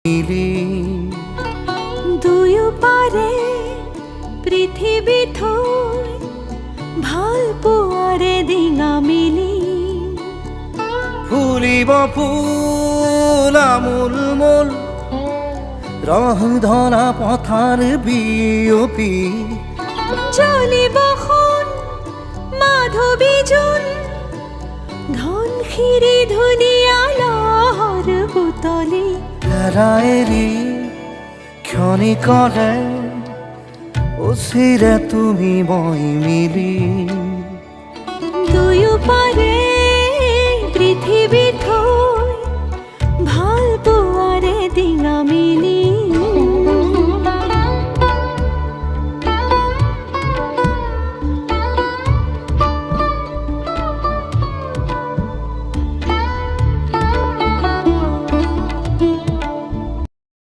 মিলি দুয়ো পারে পৃথিবী থৈ ভাল পোৱাৰে ডিঙা মিলি ফুলিব ফুল আমোল মোল ৰং ধৰা পথাৰ বিয়পি জ্বলিব সোণ মাধৱী জোন ধনশিৰি ধুনীয়া লহৰ বুটলি এৰি ক্ষণিকৰে অচিৰে তুমি মই মিলি দুয়ো পাৰে পৃথিৱী